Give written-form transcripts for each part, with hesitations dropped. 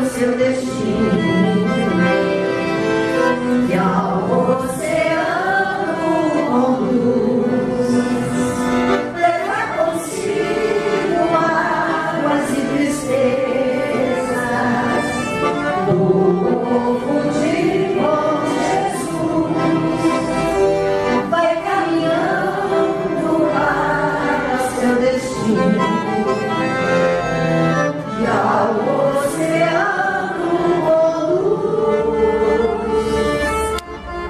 seu destino e ao oceano conduz. Leva consigo águas e tristezas do povo de bom Jesus. Vai caminhando para seu destino e ao oceano conduz.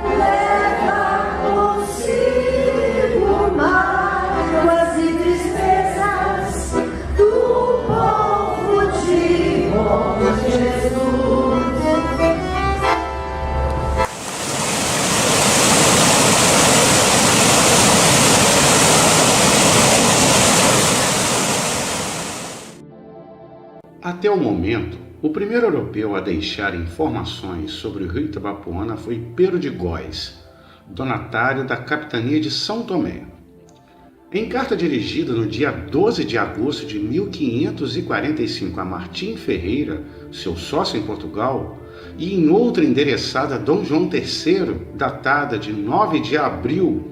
Leva consigo mágoas e tristezas do povo de bom Jesus. Até o momento, o primeiro europeu a deixar informações sobre o rio Itabapoana foi Pero de Góes, donatário da capitania de São Tomé. Em carta dirigida no dia 12 de agosto de 1545 a Martim Ferreira, seu sócio em Portugal, e em outra endereçada a Dom João III, datada de 9 de abril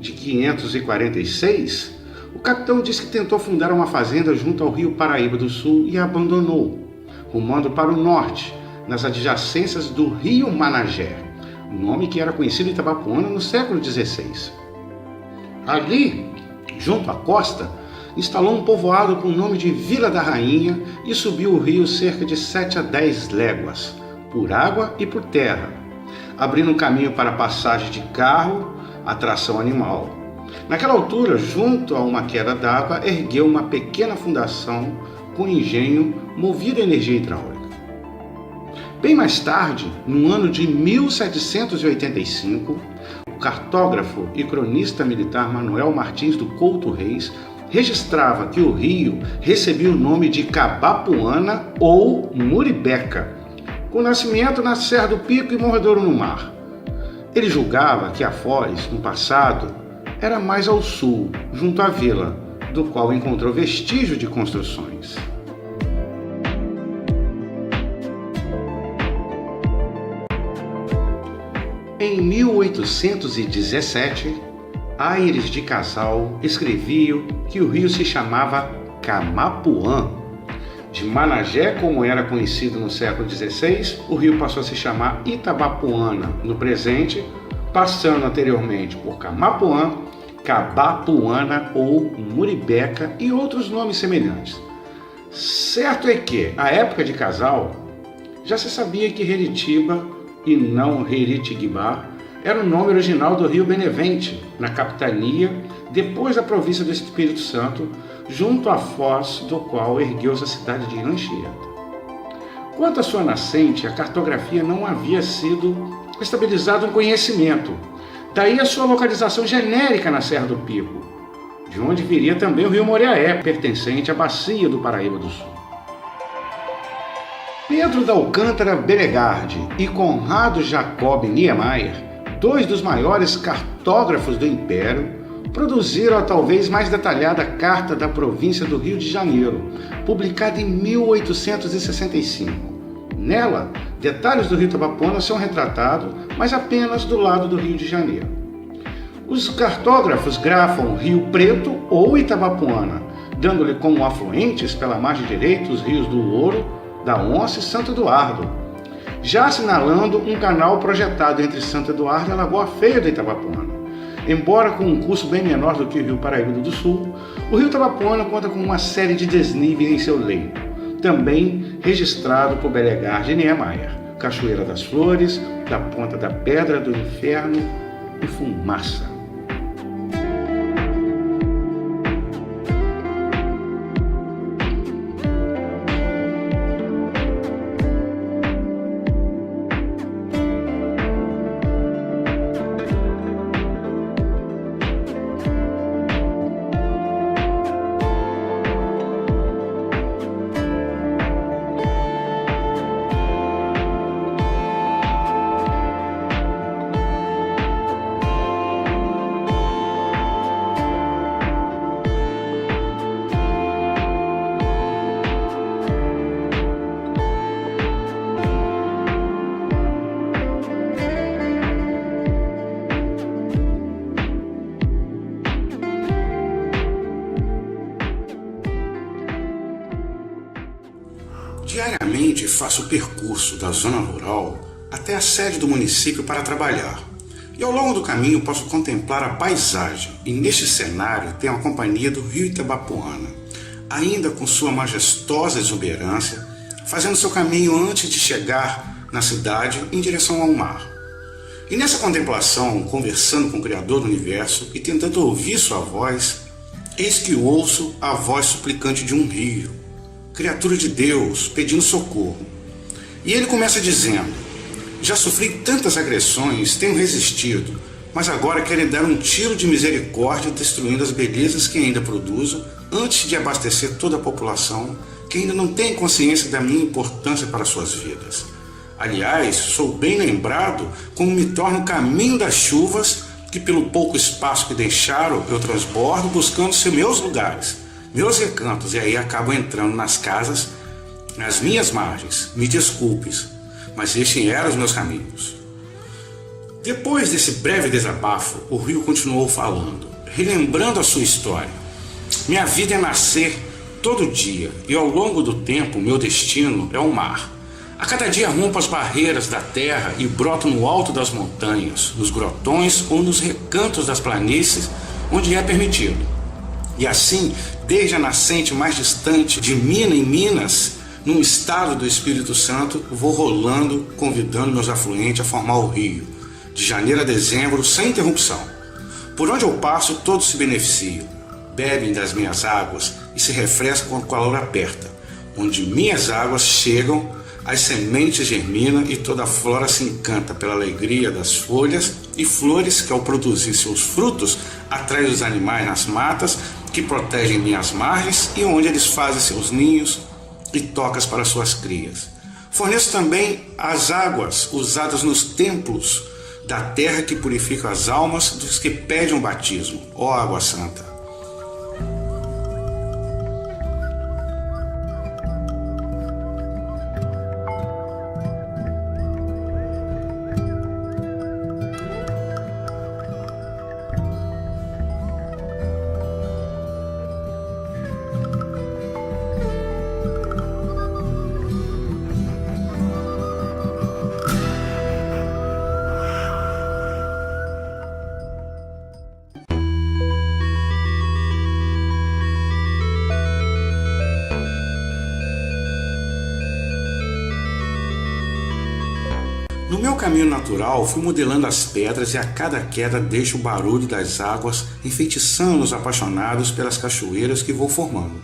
de 546, o capitão disse que tentou fundar uma fazenda junto ao rio Paraíba do Sul e a abandonou, rumando para o norte, nas adjacências do rio Managé, nome que era conhecido em Itabapoana no século XVI. Ali, junto à costa, instalou um povoado com o nome de Vila da Rainha e subiu o rio cerca de 7 a 10 léguas, por água e por terra, abrindo caminho para passagem de carro, atração animal. Naquela altura, junto a uma queda d'água, ergueu uma pequena fundação com engenho movido a energia hidráulica. Bem mais tarde, no ano de 1785, o cartógrafo e cronista militar Manuel Martins do Couto Reis registrava que o rio recebia o nome de Cabapuana ou Muribeca, com nascimento na Serra do Pico e Morredouro no Mar. Ele julgava que a foz, no passado, era mais ao sul, junto à vila, do qual encontrou vestígio de construções. Em 1817, Aires de Casal escreviam que o rio se chamava Camapuã. De Managé, como era conhecido no século XVI, o rio passou a se chamar Itabapoana no presente, passando anteriormente por Camapuã, Cabapuana ou Muribeca e outros nomes semelhantes. Certo é que, à época de Casal, já se sabia que Heritiba e não Heritiguibá era o nome original do rio Benevente, na capitania, depois da província do Espírito Santo, junto à foz do qual ergueu-se a cidade de Anchieta. Quanto à sua nascente, a cartografia não havia sido estabilizado um conhecimento, daí a sua localização genérica na Serra do Pico, de onde viria também o rio Moriaé, pertencente à bacia do Paraíba do Sul. Pedro da Alcântara Beregarde e Conrado Jacob Niemeyer, dois dos maiores cartógrafos do Império, produziram a talvez mais detalhada Carta da Província do Rio de Janeiro, publicada em 1865. Nela, detalhes do rio Itabapoana são retratados, mas apenas do lado do Rio de Janeiro. Os cartógrafos grafam Rio Preto ou Itabapoana, dando-lhe como afluentes pela margem direita os rios do Ouro, da Onça e Santo Eduardo, já assinalando um canal projetado entre Santo Eduardo e a Lagoa Feia do Itabapoana. Embora com um curso bem menor do que o rio Paraíba do Sul, o rio Itabapoana conta com uma série de desníveis em seu leito, também registrado por Beregarde e Niemeyer: Cachoeira das Flores, da Ponta da Pedra do Inferno e Fumaça. faço o percurso da zona rural até a sede do município para trabalhar. E ao longo do caminho posso contemplar a paisagem, e neste cenário tenho a companhia do rio Itabapoana, ainda com sua majestosa exuberância, fazendo seu caminho antes de chegar na cidade em direção ao mar. E nessa contemplação, conversando com o Criador do Universo e tentando ouvir sua voz, eis que ouço a voz suplicante de um rio, criatura de Deus, pedindo socorro. E ele começa dizendo: já sofri tantas agressões, tenho resistido, mas agora querem dar um tiro de misericórdia destruindo as belezas que ainda produzo antes de abastecer toda a população que ainda não tem consciência da minha importância para suas vidas. Aliás, sou bem lembrado como me torno caminho das chuvas que pelo pouco espaço que deixaram eu transbordo buscando ser meus lugares, meus recantos, e aí acabo entrando nas casas, nas minhas margens. Me desculpes, mas estes eram os meus caminhos. Depois desse breve desabafo, o rio continuou falando, relembrando a sua história. Minha vida é nascer todo dia, e ao longo do tempo meu destino é o mar. A cada dia rompo as barreiras da terra e broto no alto das montanhas, nos grotões ou nos recantos das planícies, onde é permitido. E assim, desde a nascente mais distante de Minas em Minas, num estado do Espírito Santo, vou rolando, convidando meus afluentes a formar o rio, de janeiro a dezembro, sem interrupção. Por onde eu passo, todos se beneficiam, bebem das minhas águas e se refrescam quando o calor aperta. Onde minhas águas chegam, as sementes germinam e toda a flora se encanta pela alegria das folhas e flores que, ao produzir seus frutos, atraem os animais nas matas que protegem minhas margens e onde eles fazem seus ninhos e tocas para suas crias. Forneço também as águas usadas nos templos da terra que purificam as almas dos que pedem um batismo, ó água santa. No meu caminho natural, fui modelando as pedras e a cada queda deixo o barulho das águas enfeitiçando os apaixonados pelas cachoeiras que vou formando.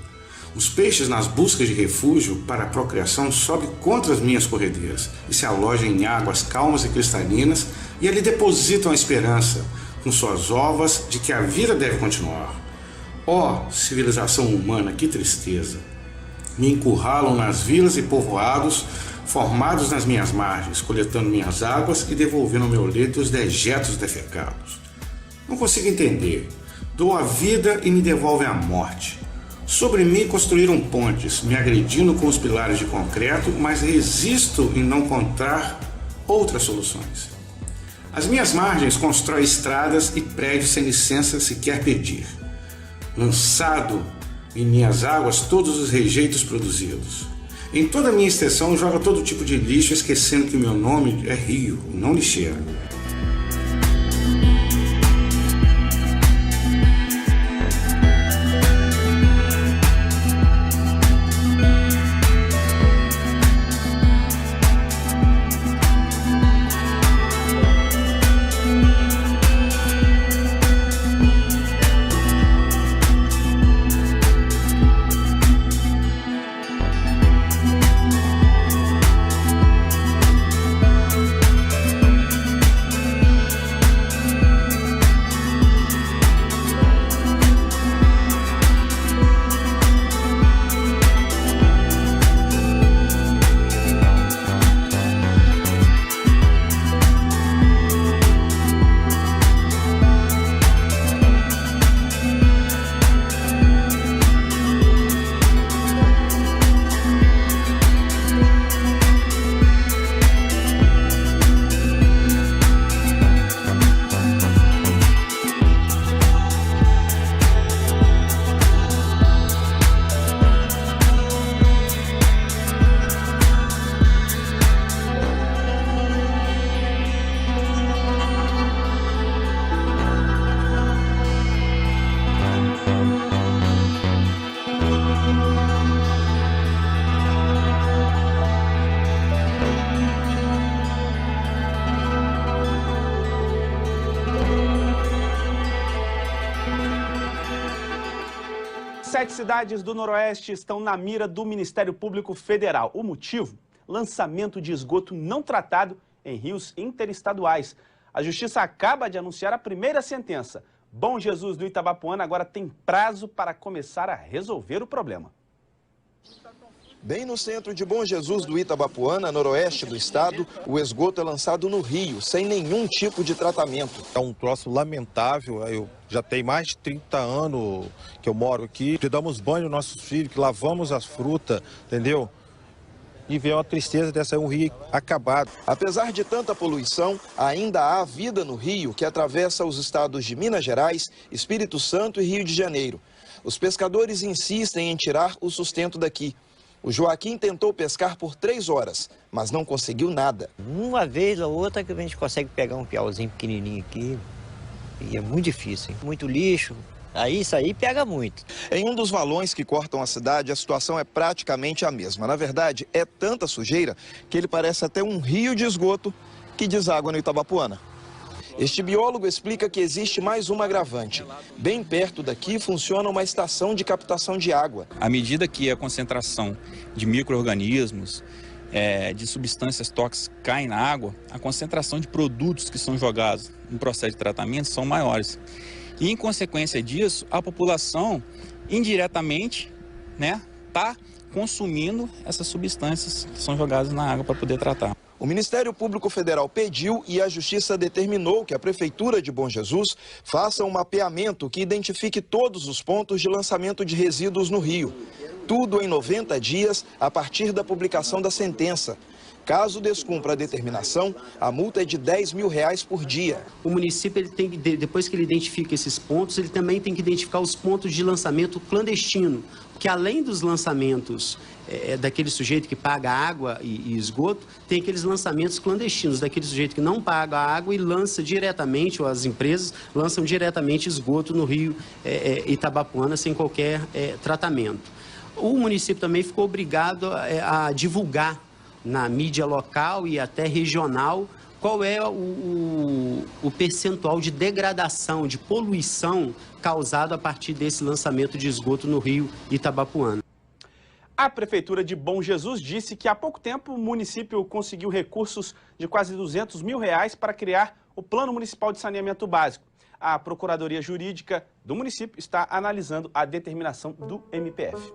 Os peixes, nas buscas de refúgio para a procriação, sobem contra as minhas corredeiras e se alojam em águas calmas e cristalinas e ali depositam a esperança, com suas ovas, de que a vida deve continuar. Ó civilização humana, que tristeza! Me encurralam nas vilas e povoados formados nas minhas margens, coletando minhas águas e devolvendo ao meu leito os dejetos defecados. Não consigo entender. Dou a vida e me devolvem a morte. Sobre mim construíram pontes, me agredindo com os pilares de concreto, mas resisto em não encontrar outras soluções. As minhas margens constroem estradas e prédios sem licença sequer pedir. Lançado em minhas águas todos os rejeitos produzidos. Em toda a minha extensão joga todo tipo de lixo, esquecendo que meu nome é rio, não lixeira. 7 cidades do Noroeste estão na mira do Ministério Público Federal. O motivo? Lançamento de esgoto não tratado em rios interestaduais. A Justiça acaba de anunciar a primeira sentença. Bom Jesus do Itabapoana agora tem prazo para começar a resolver o problema. Bem no centro de Bom Jesus do Itabapoana, noroeste do estado, o esgoto é lançado no rio, sem nenhum tipo de tratamento. É um troço lamentável. Eu já tenho mais de 30 anos que eu moro aqui, que damos banho nos nossos filhos, que lavamos as frutas, entendeu? E vê uma tristeza dessa, um rio acabado. Apesar de tanta poluição, ainda há vida no rio que atravessa os estados de Minas Gerais, Espírito Santo e Rio de Janeiro. Os pescadores insistem em tirar o sustento daqui. O Joaquim tentou pescar por 3 horas, mas não conseguiu nada. Uma vez ou outra que a gente consegue pegar um piauzinho pequenininho aqui, e é muito difícil, hein? Muito lixo, aí isso aí pega muito. Em um dos valões que cortam a cidade, a situação é praticamente a mesma. Na verdade, é tanta sujeira que ele parece até um rio de esgoto que deságua no Itabapoana. Este biólogo explica que existe mais um agravante. Bem perto daqui funciona uma estação de captação de água. À medida que a concentração de micro-organismos, de substâncias tóxicas cai na água, a concentração de produtos que são jogados no processo de tratamento são maiores. E, em consequência disso, a população, indiretamente, está consumindo essas substâncias que são jogadas na água para poder tratar. O Ministério Público Federal pediu e a Justiça determinou que a Prefeitura de Bom Jesus faça um mapeamento que identifique todos os pontos de lançamento de resíduos no rio. Tudo em 90 dias a partir da publicação da sentença. Caso descumpra a determinação, a multa é de R$10 mil por dia. O município, ele tem que, depois que ele identifica esses pontos, ele também tem que identificar os pontos de lançamento clandestino, que além dos lançamentos daquele sujeito que paga água e esgoto, tem aqueles lançamentos clandestinos, daquele sujeito que não paga água e lança diretamente, ou as empresas lançam diretamente esgoto no rio Itabapoana sem qualquer tratamento. O município também ficou obrigado a divulgar na mídia local e até regional qual é o percentual de degradação, de poluição causado a partir desse lançamento de esgoto no rio Itabapoana. A Prefeitura de Bom Jesus disse que há pouco tempo o município conseguiu recursos de quase R$200 mil para criar o Plano Municipal de Saneamento Básico. A Procuradoria Jurídica do município está analisando a determinação do MPF.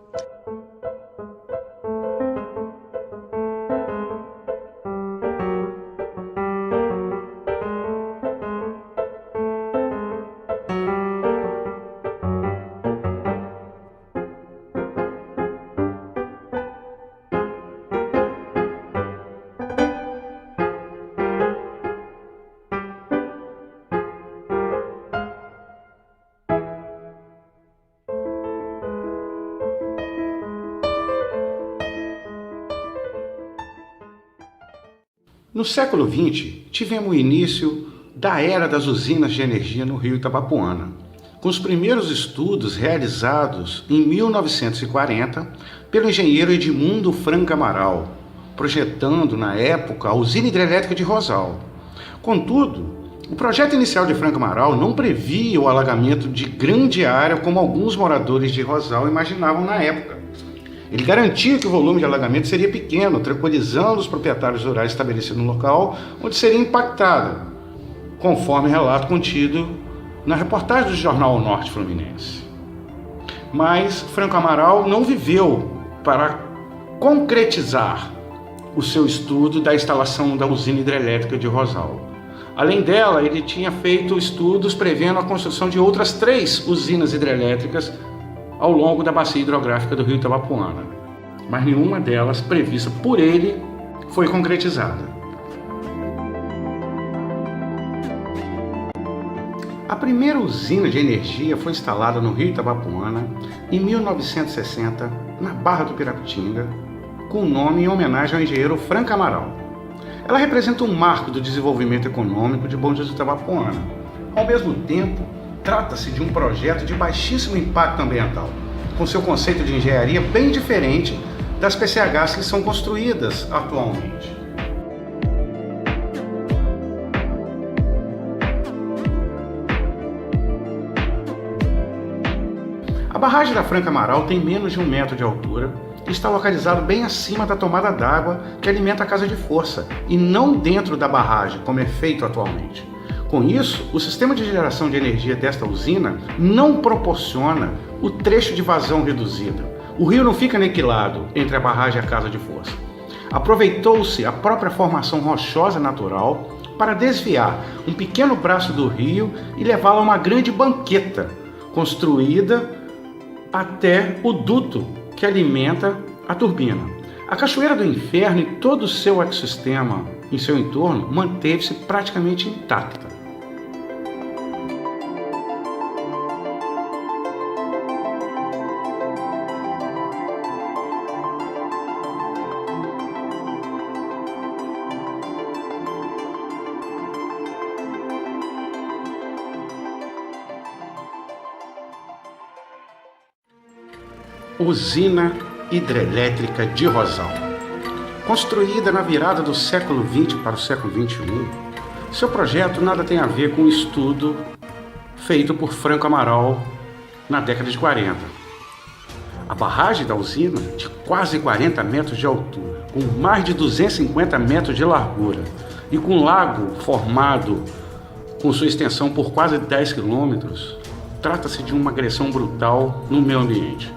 No século XX, tivemos o início da era das usinas de energia no rio Itabapoana, com os primeiros estudos realizados em 1940 pelo engenheiro Edmundo Franca Amaral, projetando na época a usina hidrelétrica de Rosal. Contudo, o projeto inicial de Franca Amaral não previa o alagamento de grande área como alguns moradores de Rosal imaginavam na época. Ele garantia que o volume de alagamento seria pequeno, tranquilizando os proprietários rurais estabelecidos no local onde seria impactado, conforme relato contido na reportagem do jornal Norte Fluminense. Mas Franco Amaral não viveu para concretizar o seu estudo da instalação da usina hidrelétrica de Rosal. Além dela, ele tinha feito estudos prevendo a construção de outras 3 usinas hidrelétricas ao longo da bacia hidrográfica do rio Itabapoana, mas nenhuma delas, prevista por ele, foi concretizada. A primeira usina de energia foi instalada no rio Itabapoana em 1960, na Barra do Pirapitinga, com o nome em homenagem ao engenheiro Franca Amaral. Ela representa um marco do desenvolvimento econômico de Bom Jesus do Itabapoana. Ao mesmo tempo, trata-se de um projeto de baixíssimo impacto ambiental, com seu conceito de engenharia bem diferente das PCHs que são construídas atualmente. A barragem da Franca Amaral tem menos de 1 metro de altura e está localizado bem acima da tomada d'água que alimenta a casa de força e não dentro da barragem, como é feito atualmente. Com isso, o sistema de geração de energia desta usina não proporciona o trecho de vazão reduzida. O rio não fica aniquilado entre a barragem e a casa de força. Aproveitou-se a própria formação rochosa natural para desviar um pequeno braço do rio e levá-lo a uma grande banqueta, construída até o duto que alimenta a turbina. A Cachoeira do Inferno e todo o seu ecossistema em seu entorno manteve-se praticamente intacta. Usina Hidrelétrica de Rosal. Construída na virada do século XX para o século XXI, seu projeto nada tem a ver com o estudo feito por Franco Amaral na década de 40. A barragem da usina, de quase 40 metros de altura, com mais de 250 metros de largura e com um lago formado com sua extensão por quase 10 quilômetros, trata-se de uma agressão brutal no meio ambiente.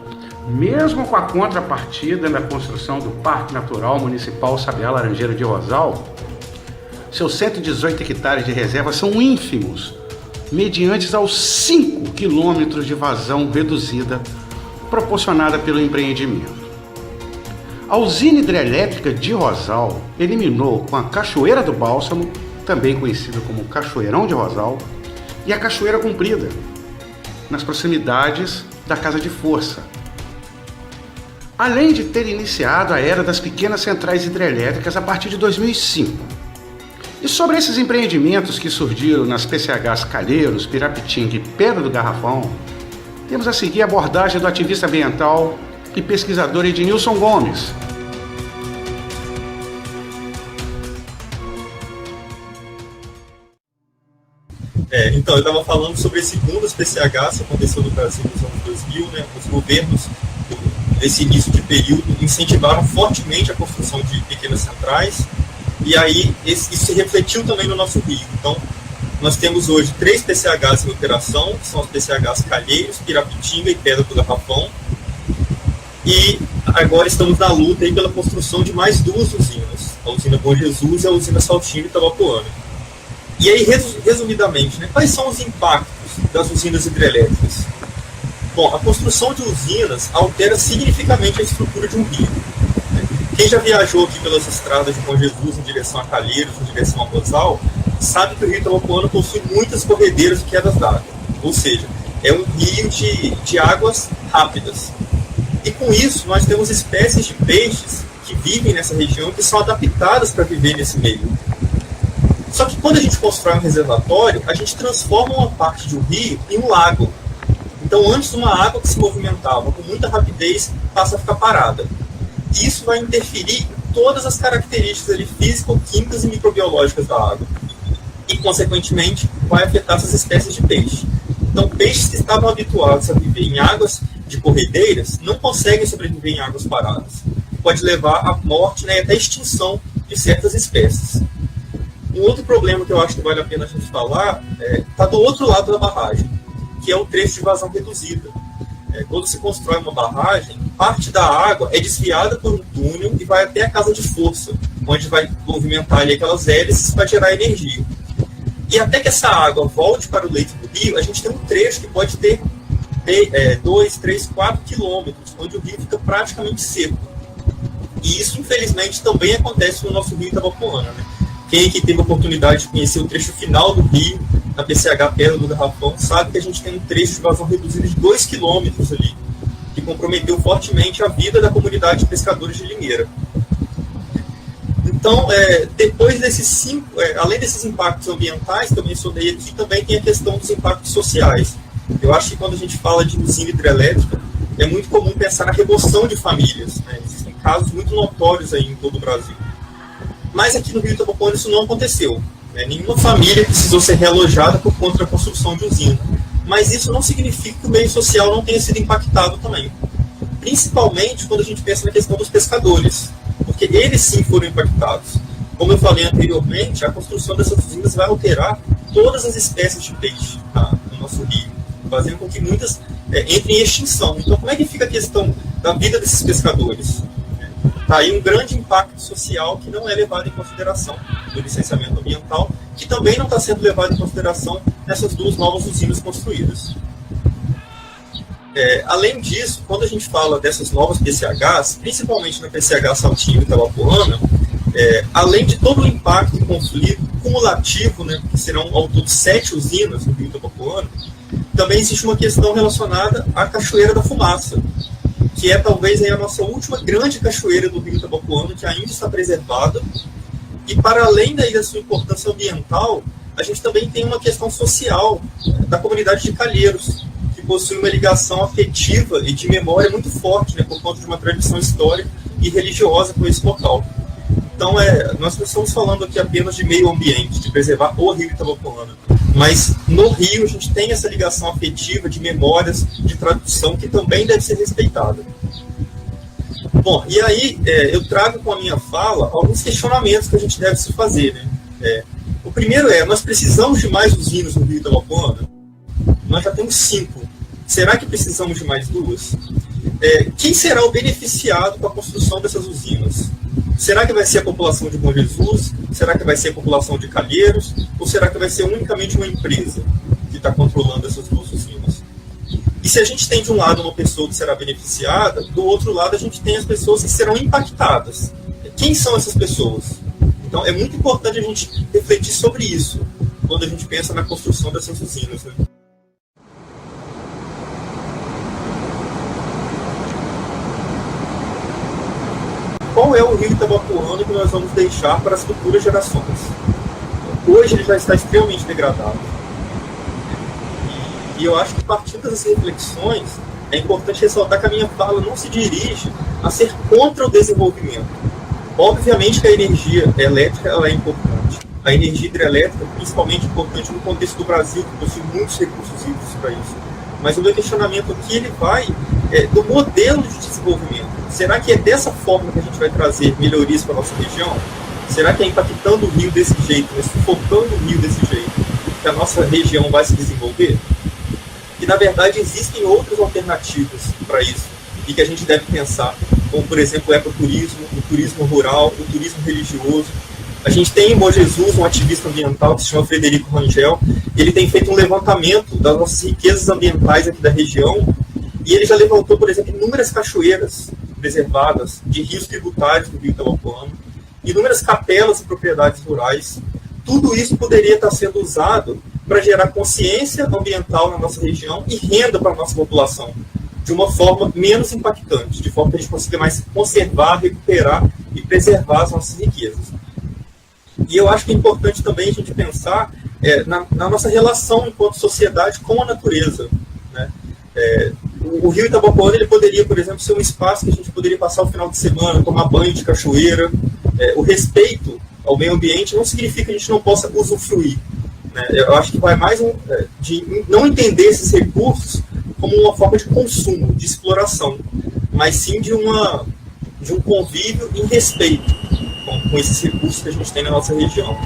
Mesmo com a contrapartida da construção do Parque Natural Municipal Sabiá Laranjeira de Rosal, seus 118 hectares de reserva são ínfimos, mediante aos 5 quilômetros de vazão reduzida proporcionada pelo empreendimento. A usina hidrelétrica de Rosal eliminou com a Cachoeira do Bálsamo, também conhecida como Cachoeirão de Rosal, e a Cachoeira Comprida, nas proximidades da Casa de Força, além de ter iniciado a era das pequenas centrais hidrelétricas a partir de 2005. E sobre esses empreendimentos que surgiram nas PCHs Calheiros, Pirapitinga e Pedra do Garrafão, temos a seguir a abordagem do ativista ambiental e pesquisador Ednilson Gomes. Então, eu estava falando sobre esse boom dos PCHs que aconteceu no Brasil nos anos 2000, né? Os governos nesse início de período incentivaram fortemente a construção de pequenas centrais, e aí isso se refletiu também no nosso rio. Então, nós temos hoje 3 PCHs em operação, que são os PCHs Calheiros, Pirapitinga e Pedra do Garrafão, e agora estamos na luta aí pela construção de mais 2 usinas, a usina Bom Jesus e a usina Saltinho Itabapoana. E aí, resumidamente, né, quais são os impactos das usinas hidrelétricas? Bom, a construção de usinas altera significativamente a estrutura de um rio. Quem já viajou aqui pelas estradas de Bom Jesus em direção a Calheiros, em direção a Rosal, sabe que o rio Itabapoana possui muitas corredeiras de quedas d'água. Ou seja, é um rio de águas rápidas. E com isso, nós temos espécies de peixes que vivem nessa região que são adaptadas para viver nesse meio. Só que quando a gente constrói um reservatório, a gente transforma uma parte de um rio em um lago. Então, antes, uma água que se movimentava com muita rapidez passa a ficar parada. E isso vai interferir em todas as características ali, físico-químicas e microbiológicas da água. E, consequentemente, vai afetar essas espécies de peixe. Então, peixes que estavam habituados a viver em águas de corredeiras não conseguem sobreviver em águas paradas. Pode levar à morte, né, e até extinção de certas espécies. Um outro problema que eu acho que vale a pena a gente falar está do outro lado da barragem, que é o trecho de vazão reduzida. Quando se constrói uma barragem, parte da água é desviada por um túnel e vai até a casa de força, onde vai movimentar ali aquelas hélices para gerar energia. E até que essa água volte para o leito do rio, a gente tem um trecho que pode ter 2, 3, 4 quilômetros, onde o rio fica praticamente seco. E isso, infelizmente, também acontece no nosso rio Itabapoana, né? Quem aqui teve a oportunidade de conhecer o trecho final do rio, na PCH Pedra do Garrafão, sabe que a gente tem um trecho de vazão reduzido de 2 quilômetros ali, que comprometeu fortemente a vida da comunidade de pescadores de Limeira. Então, depois desses além desses impactos ambientais que eu mencionei aqui, também tem a questão dos impactos sociais. Eu acho que quando a gente fala de usina hidrelétrica, é muito comum pensar na remoção de famílias, né? Existem casos muito notórios aí em todo o Brasil. Mas aqui no Rio Itabapoana isso não aconteceu. Nenhuma família precisou ser realojada por conta da construção de usina. mas isso não significa que o meio social não tenha sido impactado também. Principalmente quando a gente pensa na questão dos pescadores, porque eles sim foram impactados. Como eu falei anteriormente, a construção dessas usinas vai alterar todas as espécies de peixe no nosso rio, fazendo com que muitas entrem em extinção. Então, como é que fica a questão da vida desses pescadores? Está aí um grande impacto social que não é levado em consideração no licenciamento ambiental, que também não está sendo levado em consideração nessas duas novas usinas construídas. Além disso, quando a gente fala dessas novas PCHs, principalmente na PCH Saltinho e Itabapoana, além de todo o impacto e conflito cumulativo, né, que serão ao todo 7 usinas no Rio Itabapoana, também existe uma questão relacionada à Cachoeira da Fumaça, que é talvez aí a nossa última grande cachoeira do Rio Itabapoana, que ainda está preservada. E para além daí da sua importância ambiental, a gente também tem uma questão social da comunidade de Calheiros, que possui uma ligação afetiva e de memória muito forte, né, por conta de uma tradição histórica e religiosa com esse local. Então, nós não estamos falando aqui apenas de meio ambiente, de preservar o Rio Itabapoana, mas no Rio a gente tem essa ligação afetiva de memórias, de tradição, que também deve ser respeitada. Bom, e aí eu trago com a minha fala alguns questionamentos que a gente deve se fazer, né? O primeiro nós precisamos de mais usinas no Rio Itabapoana? Nós já temos 5. Será que precisamos de mais 2? Quem será o beneficiado com a construção dessas usinas? Será que vai ser a população de Bom Jesus? Será que vai ser a população de Calheiros? Ou será que vai ser unicamente uma empresa que está controlando essas 2 usinas? E se a gente tem de um lado uma pessoa que será beneficiada, do outro lado a gente tem as pessoas que serão impactadas. Quem são essas pessoas? Então é muito importante a gente refletir sobre isso quando a gente pensa na construção dessas usinas, né? Qual é o Rio Itabapoana que nós vamos deixar para as futuras gerações? Hoje ele já está extremamente degradado. E eu acho que, partindo dessas reflexões, é importante ressaltar que a minha fala não se dirige a ser contra o desenvolvimento. Obviamente que a energia elétrica ela é importante. A energia hidrelétrica é principalmente importante no contexto do Brasil, que possui muitos recursos hídricos para isso. Mas o meu questionamento aqui ele vai do modelo de desenvolvimento. Será que é dessa forma que a gente vai trazer melhorias para a nossa região? Será que é impactando o rio desse jeito, sufocando o rio desse jeito, que a nossa região vai se desenvolver? E, na verdade, existem outras alternativas para isso, e que a gente deve pensar, como, por exemplo, o ecoturismo, o turismo rural, o turismo religioso. A gente tem em Bom Jesus um ativista ambiental que se chama Frederico Rangel. Ele tem feito um levantamento das nossas riquezas ambientais aqui da região, e ele já levantou, por exemplo, inúmeras cachoeiras preservadas de rios tributários do Rio Itabapoana, inúmeras capelas e propriedades rurais. Tudo isso poderia estar sendo usado para gerar consciência ambiental na nossa região e renda para a nossa população, de uma forma menos impactante, de forma que a gente consiga mais conservar, recuperar e preservar as nossas riquezas. E eu acho que é importante também a gente pensar na nossa relação enquanto sociedade com a natureza, né? O Rio Itabapoana ele poderia, por exemplo, ser um espaço que a gente poderia passar o final de semana, tomar banho de cachoeira. O respeito ao meio ambiente não significa que a gente não possa usufruir, né? Eu acho que vai mais de não entender esses recursos como uma forma de consumo, de exploração, mas sim de um convívio em respeito com esses recursos que a gente tem na nossa região.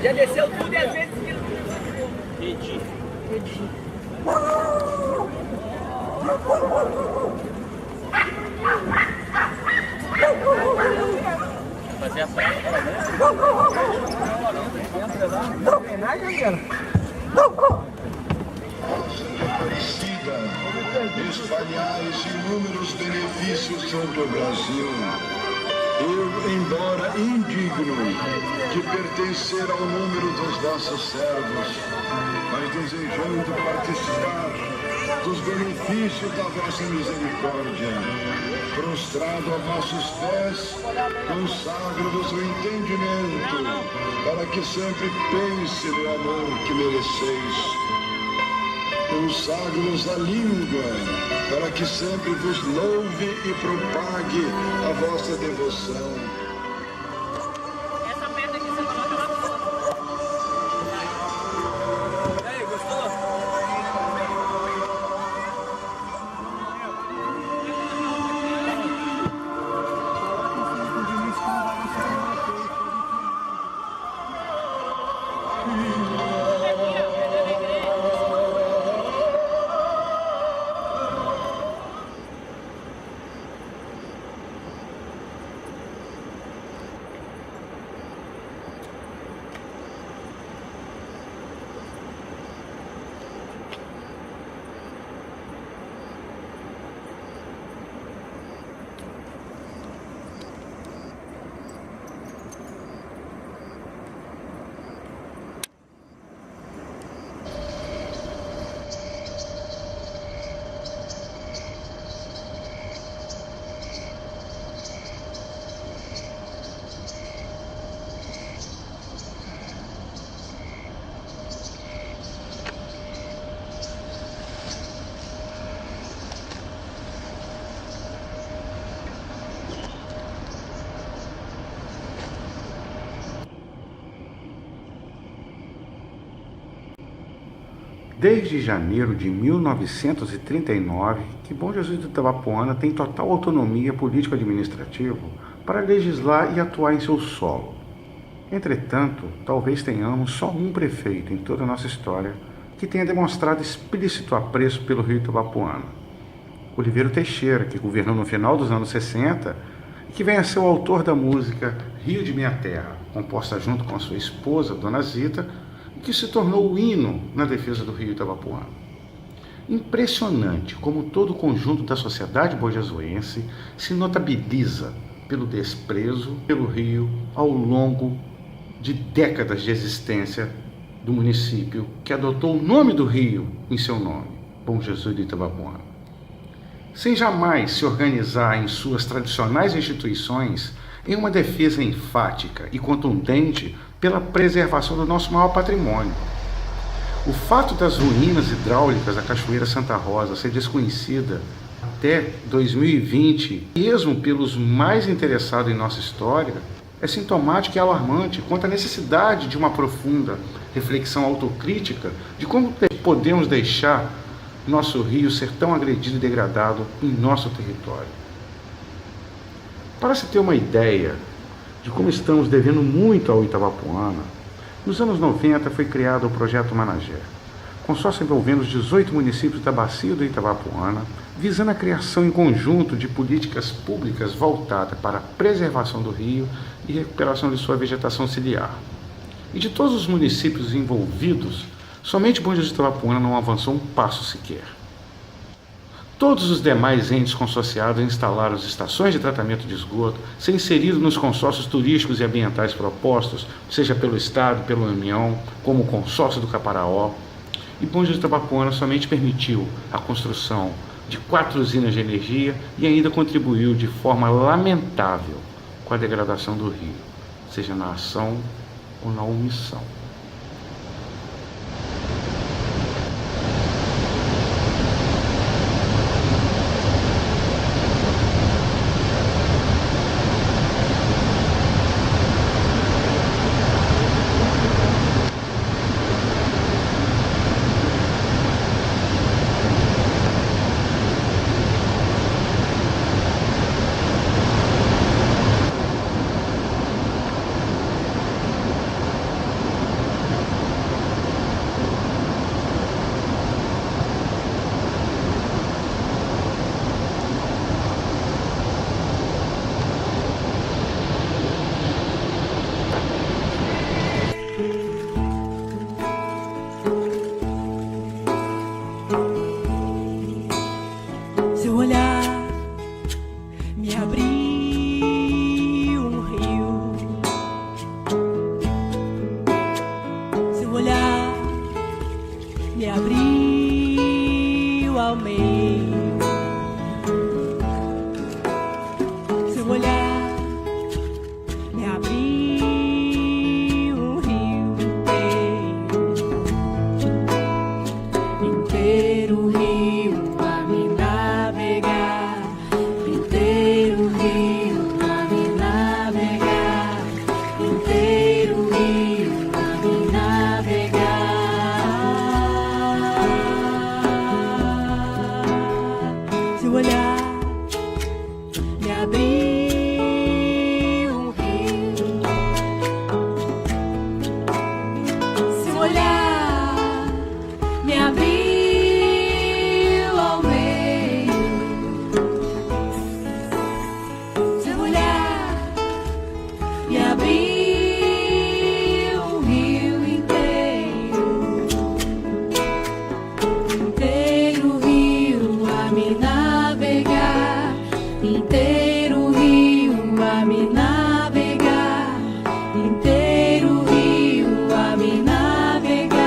Já desceu tudo e às vezes... Entendi. Fazer a praia, né? Espalhar-se inúmeros benefícios sobre o Brasil. Eu, embora indigno de pertencer ao número dos vossos servos, mas desejando participar dos benefícios da vossa misericórdia, prostrado a vossos pés, consagro-vos o entendimento, para que sempre pense no amor que mereceis. Consagro-vos a língua, para que sempre vos louve e propague a vossa devoção. Desde janeiro de 1939, que Bom Jesus do Itabapoana tem total autonomia político-administrativa para legislar e atuar em seu solo. Entretanto, talvez tenhamos só um prefeito em toda a nossa história que tenha demonstrado explícito apreço pelo Rio Itabapoana. Oliveira Teixeira, que governou no final dos anos 60 e que vem a ser o autor da música Rio de Minha Terra, composta junto com a sua esposa, Dona Zita, que se tornou o hino na defesa do Rio Itabapoana. Impressionante como todo o conjunto da sociedade bojesuense se notabiliza pelo desprezo pelo rio ao longo de décadas de existência do município que adotou o nome do rio em seu nome, Bom Jesus do Itabapoana. Sem jamais se organizar em suas tradicionais instituições em uma defesa enfática e contundente pela preservação do nosso maior patrimônio. O fato das ruínas hidráulicas da Cachoeira Santa Rosa ser desconhecida até 2020, mesmo pelos mais interessados em nossa história, é sintomático e alarmante quanto à necessidade de uma profunda reflexão autocrítica de como podemos deixar nosso rio ser tão agredido e degradado em nosso território. Para se ter uma ideia de como estamos devendo muito ao Itabapoana, nos anos 90 foi criado o Projeto Managé, consórcio envolvendo os 18 municípios da bacia do Itabapoana, visando a criação em conjunto de políticas públicas voltadas para a preservação do rio e recuperação de sua vegetação ciliar. E de todos os municípios envolvidos, somente Bom Jesus do Itabapoana não avançou um passo sequer. Todos os demais entes consorciados instalaram as estações de tratamento de esgoto, ser inseridos nos consórcios turísticos e ambientais propostos, seja pelo Estado, pela União, como o consórcio do Caparaó. E Bom Jesus do Itabapoana somente permitiu a construção de 4 usinas de energia e ainda contribuiu de forma lamentável com a degradação do rio, seja na ação ou na omissão. abriu um rio. Seu olhar me abriu ao meio. Seu olhar me abriu um rio inteiro. Inteiro rio a me navegar, inteiro rio a me navegar, inteiro rio a me navegar.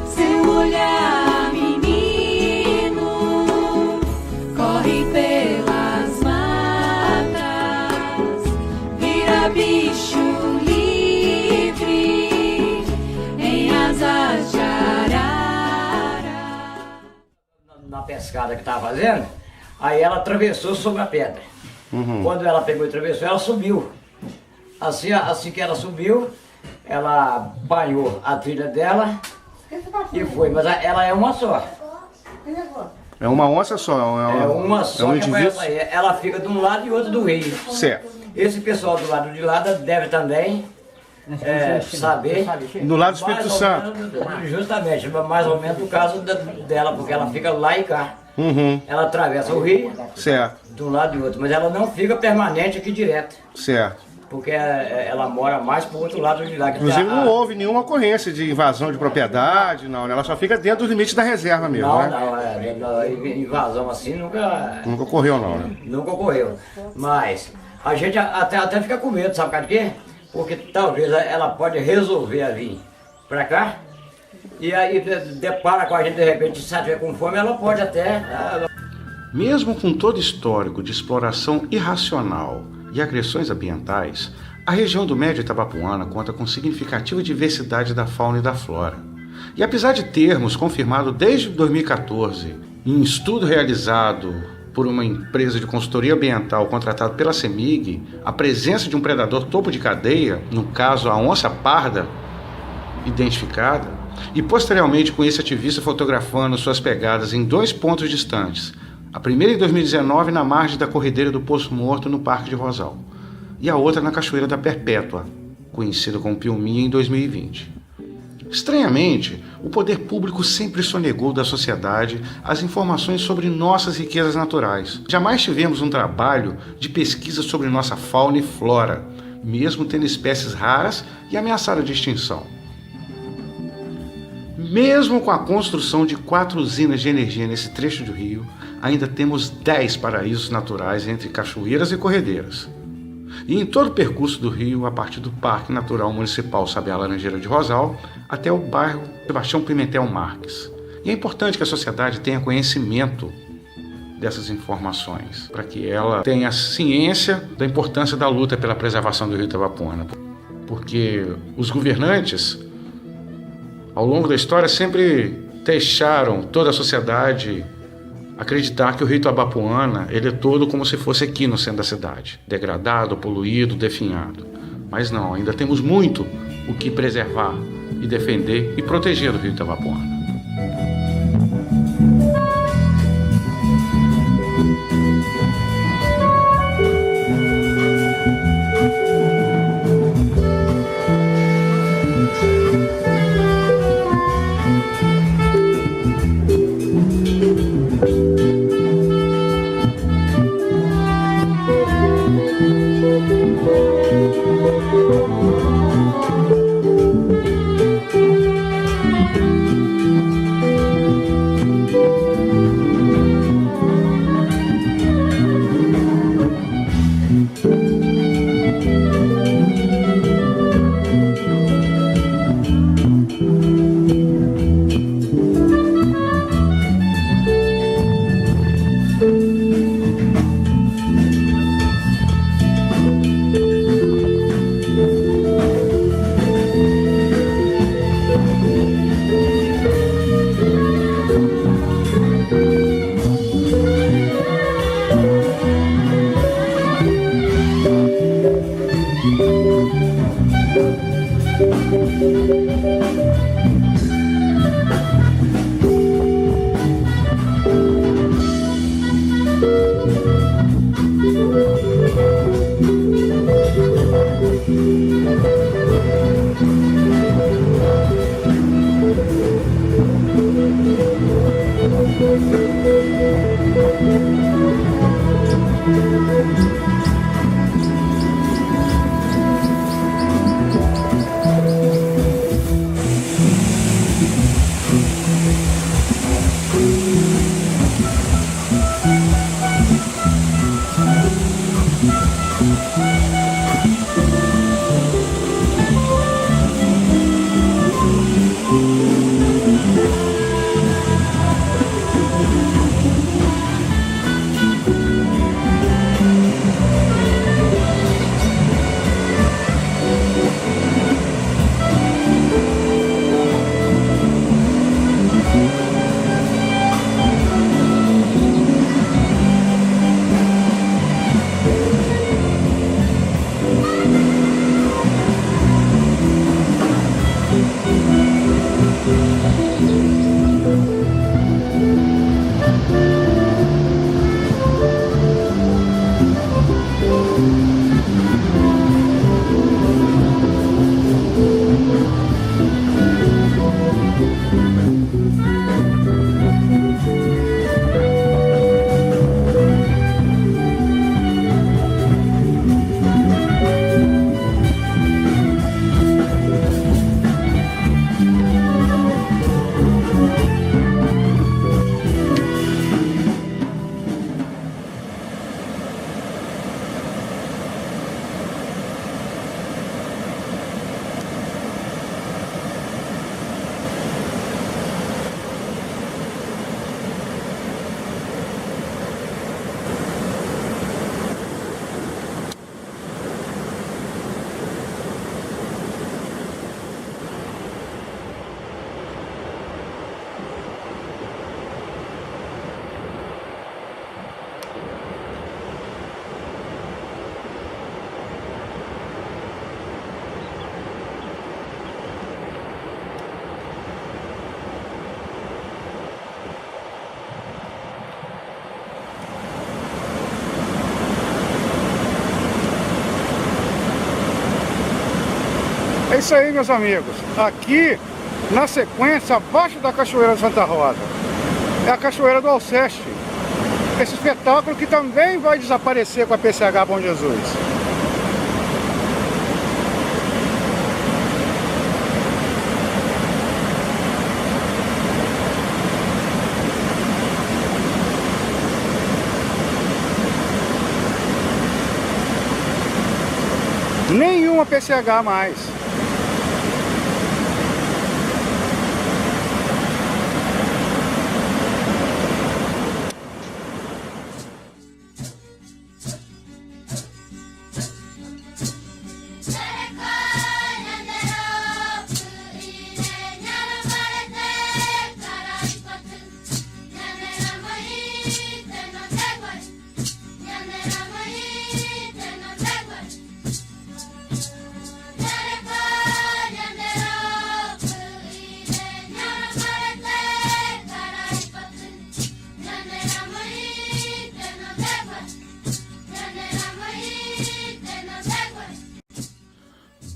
Seu olhar, menino, corre pelas matas, vira bicho livre em asas de arara. Na pescada que estava fazendo, aí ela atravessou sobre a pedra. Quando ela pegou e atravessou, ela subiu. Assim que ela subiu, ela banhou a trilha dela e foi. Mas ela é uma só. É uma onça só? É uma só que indivíduo? aparece aí. Ela fica de um lado e outro do rio. Certo. Esse pessoal do lado de lá deve também saber. No lado do Espírito mais ou Santo. menos, justamente, mais ou menos o caso dela, porque ela fica lá e cá. Ela atravessa o rio Certo, de um lado e outro, mas ela não fica permanente aqui direto, certo. porque ela mora mais pro outro lado de lá. Que Inclusive tá não houve nenhuma ocorrência de invasão de propriedade, não, né? Ela só fica dentro dos limites da reserva mesmo, Não, né? não, invasão assim nunca ocorreu não, né? Nunca ocorreu. Mas a gente até fica com medo, sabe por causa de quê? Porque talvez ela pode resolver a vir pra cá, e aí depara com a gente de repente, se ela tiver com fome, ela pode até... Mesmo com todo histórico de exploração irracional e agressões ambientais, a região do Médio Itabapoana conta com significativa diversidade da fauna e da flora. E apesar de termos confirmado desde 2014, em estudo realizado por uma empresa de consultoria ambiental contratada pela CEMIG, a presença de um predador topo de cadeia, no caso a onça parda, identificada, e posteriormente com esse ativista fotografando suas pegadas em 2 pontos distantes, a primeira em 2019 na margem da corredeira do Poço Morto no Parque de Rosal, e a outra na Cachoeira da Perpétua, conhecida como Piumhi, em 2020. Estranhamente, o poder público sempre sonegou da sociedade as informações sobre nossas riquezas naturais. Jamais tivemos um trabalho de pesquisa sobre nossa fauna e flora, mesmo tendo espécies raras e ameaçadas de extinção. Mesmo com a construção de 4 usinas de energia nesse trecho do rio, ainda temos 10 paraísos naturais entre cachoeiras e corredeiras. E em todo o percurso do rio, a partir do Parque Natural Municipal Sabiá Laranjeira de Rosal, até o bairro Sebastião Pimentel Marques. E é importante que a sociedade tenha conhecimento dessas informações, para que ela tenha ciência da importância da luta pela preservação do rio Itabapoana. Porque os governantes, ao longo da história, sempre deixaram toda a sociedade acreditar que o rio Itabapoana ele é todo como se fosse aqui no centro da cidade, degradado, poluído, definhado. Mas não, ainda temos muito o que preservar e defender e proteger do rio Itabapoana. É isso aí, meus amigos. Aqui, na sequência, abaixo da Cachoeira de Santa Rosa, é a Cachoeira do Alceste. Esse espetáculo que também vai desaparecer com a PCH Bom Jesus. Nenhuma PCH mais.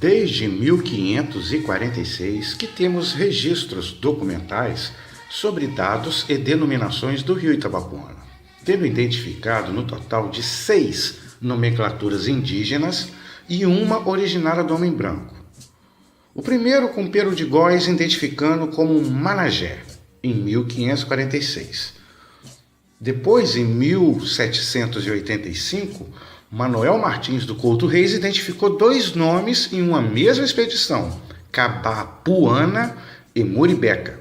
Desde 1546 que temos registros documentais sobre dados e denominações do rio Itabapoana, tendo identificado no total de 6 nomenclaturas indígenas e uma originária do homem branco. O primeiro com Pero de Góes identificando como Managé, em 1546. Depois, em 1785, Manuel Martins do Couto Reis identificou 2 nomes em uma mesma expedição, Cabapuana e Muribeca.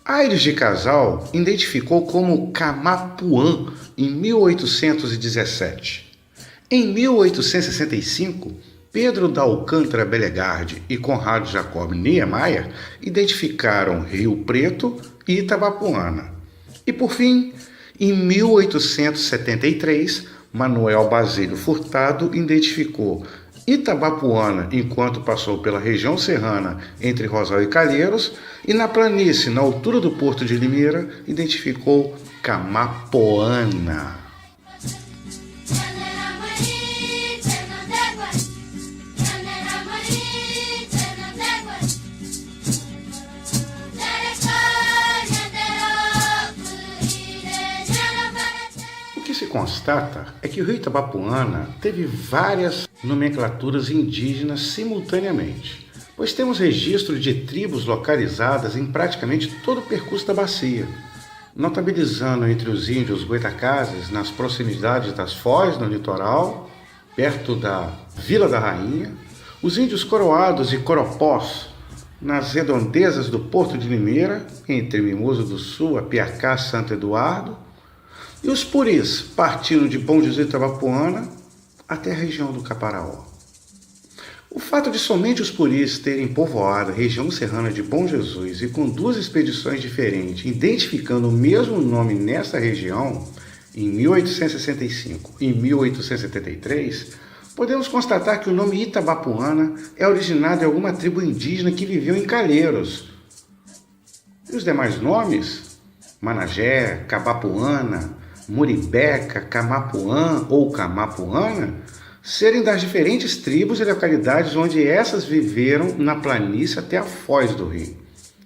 Aires de Casal identificou como Camapuã em 1817. Em 1865, Pedro da Alcântara Belegarde e Conrado Jacob Niemeyer identificaram Rio Preto e Itabapoana. E por fim, em 1873, Manuel Basílio Furtado identificou Itabapoana enquanto passou pela região serrana entre Rosal e Calheiros, e na planície, na altura do Porto de Limeira, identificou Camapoana. O que se constata é que o rio Itabapoana teve várias nomenclaturas indígenas simultaneamente, pois temos registro de tribos localizadas em praticamente todo o percurso da bacia, notabilizando entre os índios goitacazes nas proximidades das foz no litoral, perto da Vila da Rainha, os índios coroados e coropós nas redondezas do Porto de Limeira, entre Mimoso do Sul, Apiacá, Santo Eduardo, e os puris partindo de Bom Jesus e Itabapoana até a região do Caparaó. O fato de somente os puris terem povoado a região serrana de Bom Jesus e com 2 expedições diferentes, identificando o mesmo nome nessa região, em 1865 e 1873, podemos constatar que o nome Itabapoana é originado de alguma tribo indígena que viveu em Calheiros. E os demais nomes? Managé, Cabapuana, Muribeca, Camapuã ou Camapuana, serem das diferentes tribos e localidades onde essas viveram na planície até a foz do rio,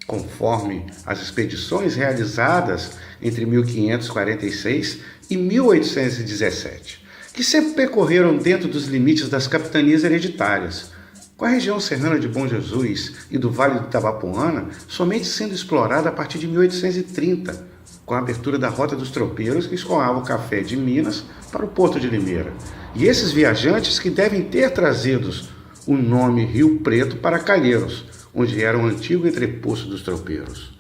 conforme as expedições realizadas entre 1546 e 1817, que sempre percorreram dentro dos limites das capitanias hereditárias, com a região serrana de Bom Jesus e do Vale do Itabapoana somente sendo explorada a partir de 1830, com a abertura da Rota dos Tropeiros que escoava o café de Minas para o Porto de Limeira. E esses viajantes que devem ter trazido o nome Rio Preto para Calheiros, onde era o antigo entreposto dos tropeiros.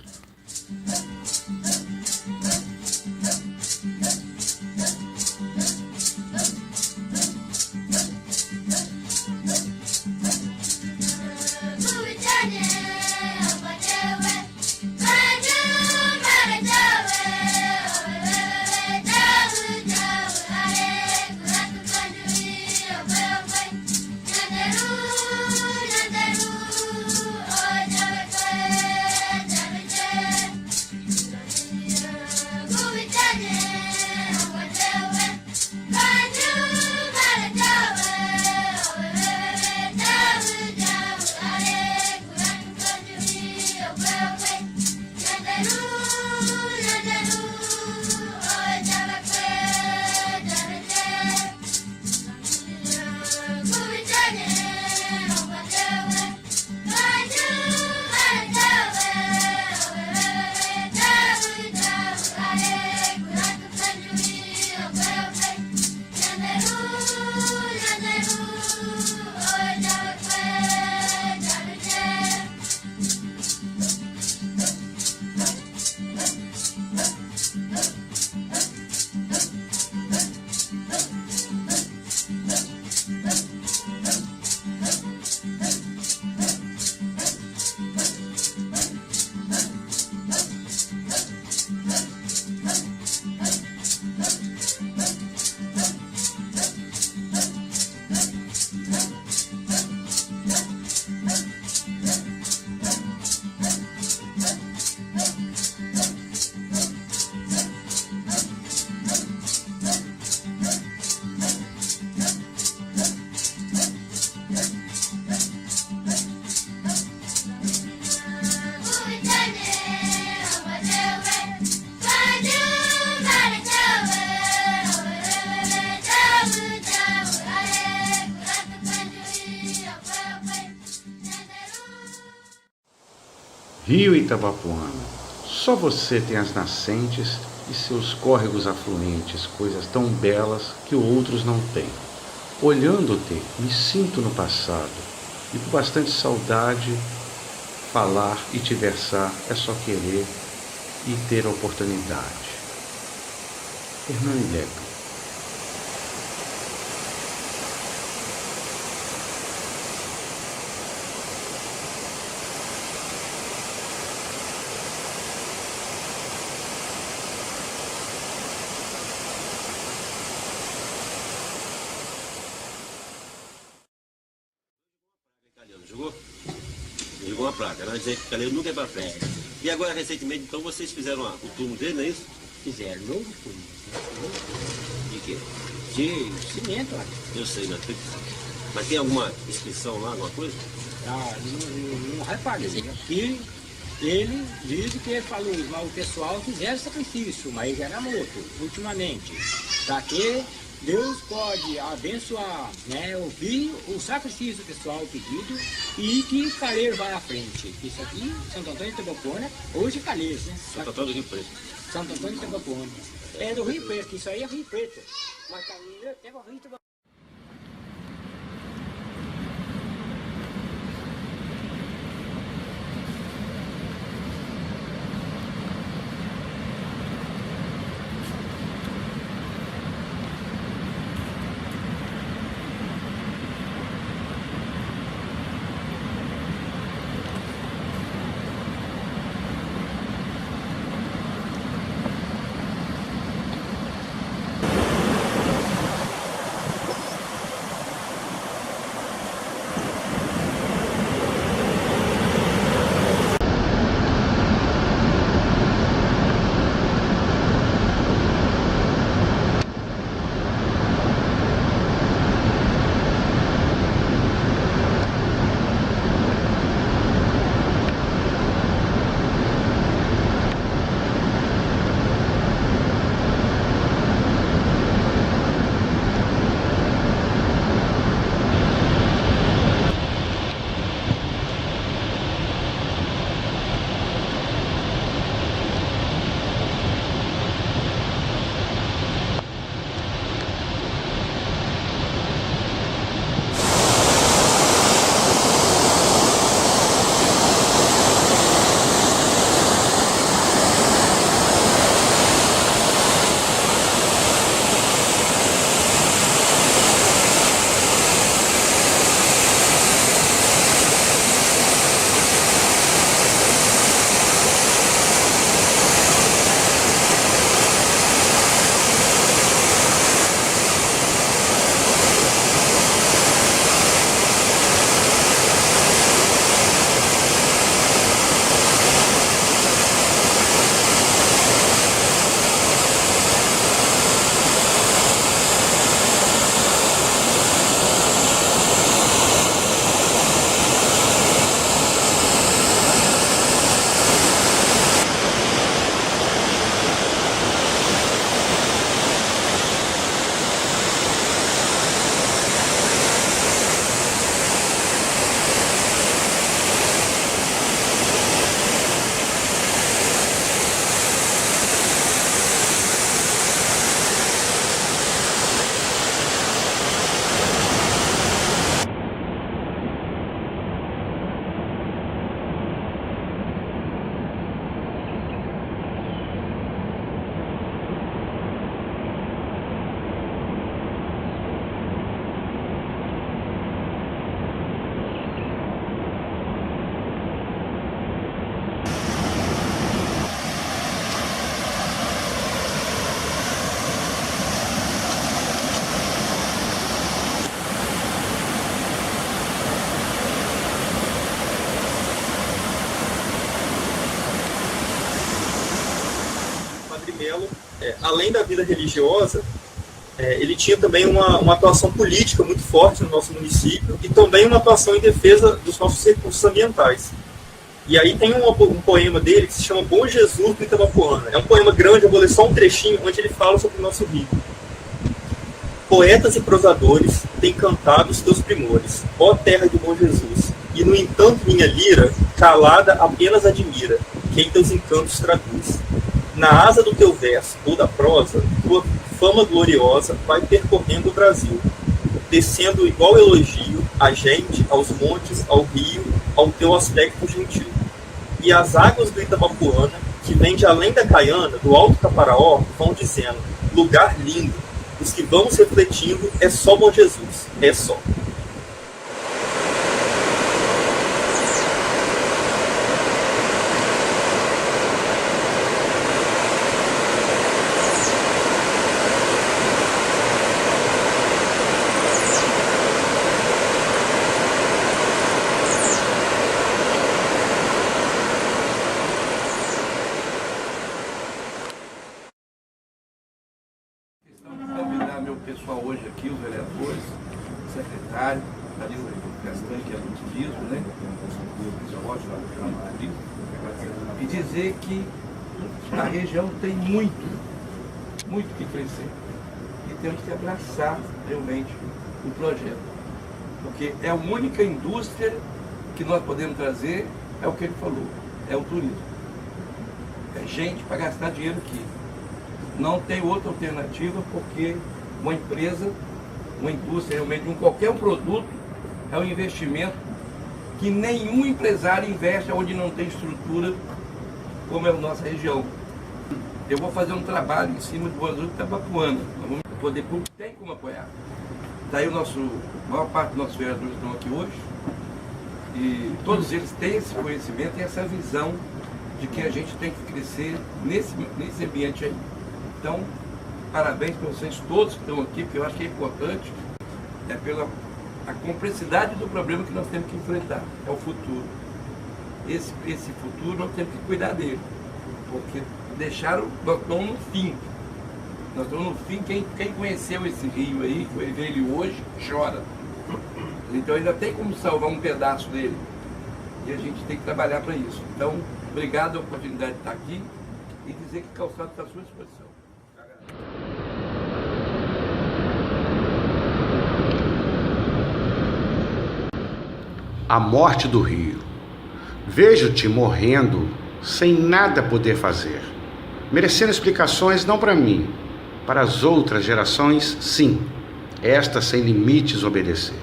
Rio Itabapoana, só você tem as nascentes e seus córregos afluentes, coisas tão belas que outros não têm. Olhando-te, me sinto no passado, e com bastante saudade, falar e te versar é só querer e ter a oportunidade. Hernani Lepe. Jogou uma placa, ela dizia que Calheiros nunca é pra frente. E agora, recentemente, então, vocês fizeram o turno dele, não é isso? Fizeram novo turno. De quê? De cimento, olha. Eu sei, mas tem alguma inscrição lá, alguma coisa? Ah, não reparei. Que ele diz que ele falou, o pessoal fizeram sacrifício, mas era morto, ultimamente. Para que Deus pode abençoar, né, ouvir o sacrifício pessoal pedido e que Calheiros vai à frente. Isso aqui, Santo Antônio de Itabapoana, hoje Calheiros, né? Santo Antônio do Rio Preto. Santo Antônio de Itabapoana. É do Rio Preto, isso aí é Rio Preto. Mas Calheiros até o Rio Itabapoana. Melo, além da vida religiosa, ele tinha também uma atuação política muito forte no nosso município e também uma atuação em defesa dos nossos recursos ambientais. E aí tem um poema dele que se chama Bom Jesus do Itabapoana. É um poema grande, eu vou ler só um trechinho, onde ele fala sobre o nosso rio. Poetas e prosadores têm cantado os teus primores, ó terra de Bom Jesus, e no entanto minha lira, calada apenas admira, quem teus encantos traduz. Na asa do teu verso ou da prosa, tua fama gloriosa vai percorrendo o Brasil, descendo igual elogio a gente, aos montes, ao rio, ao teu aspecto gentil. E as águas do Itabapoana, que vêm de além da Caiana, do Alto Caparaó, vão dizendo, lugar lindo, os que vamos refletindo é só Bom Jesus, é só. Meu pessoal hoje aqui, os vereadores, o secretário, ali o Castanho, que é do turismo, né? E dizer que a região tem muito que crescer. E temos que abraçar realmente o projeto. Porque é a única indústria que nós podemos trazer, é o que ele falou, é o turismo. É gente para gastar dinheiro aqui. Não tem outra alternativa, porque uma empresa, uma indústria, realmente, qualquer produto, é um investimento que nenhum empresário investe onde não tem estrutura, como é a nossa região. Eu vou fazer um trabalho em cima do Bom Jesus de Itabapoana. O poder público tem como apoiar. Daí a maior parte dos nossos vereadores estão aqui hoje, e todos eles têm esse conhecimento e essa visão de que a gente tem que crescer nesse ambiente aí. Então, parabéns para vocês todos que estão aqui, porque eu acho que é importante, pela a complexidade do problema que nós temos que enfrentar, é o futuro. Esse futuro nós temos que cuidar dele, porque nós estamos no fim. Nós estamos no fim, quem conheceu esse rio aí, que vê ele hoje, chora. Então ainda tem como salvar um pedaço dele, e a gente tem que trabalhar para isso. Então, obrigado a oportunidade de estar aqui e dizer que o calçado está à sua disposição. A morte do rio. Vejo-te morrendo sem nada poder fazer, merecendo explicações não para mim, para as outras gerações, sim, estas sem limites obedecer.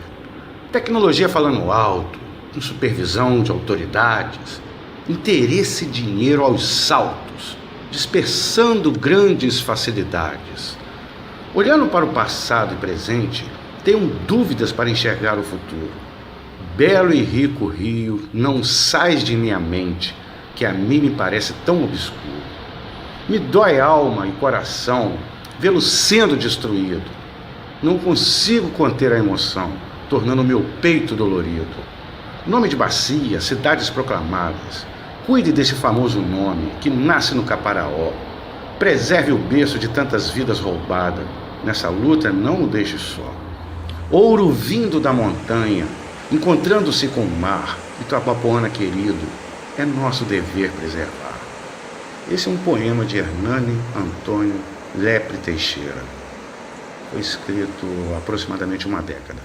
Tecnologia falando alto, com supervisão de autoridades, interesse e dinheiro aos saltos, dispersando grandes facilidades. Olhando para o passado e presente, tenho dúvidas para enxergar o futuro. Belo e rico rio, não sais de minha mente, que a mim me parece tão obscuro. Me dói alma e coração vê-lo sendo destruído. Não consigo conter a emoção, tornando meu peito dolorido. Nome de bacia, cidades proclamadas. Cuide desse famoso nome que nasce no Caparaó. Preserve o berço de tantas vidas roubadas. Nessa luta não o deixe só. Ouro vindo da montanha, encontrando-se com o mar, Itabapoana querido, é nosso dever preservar. Esse é um poema de Hernani Antônio Lepre Teixeira. Foi escrito há aproximadamente uma década.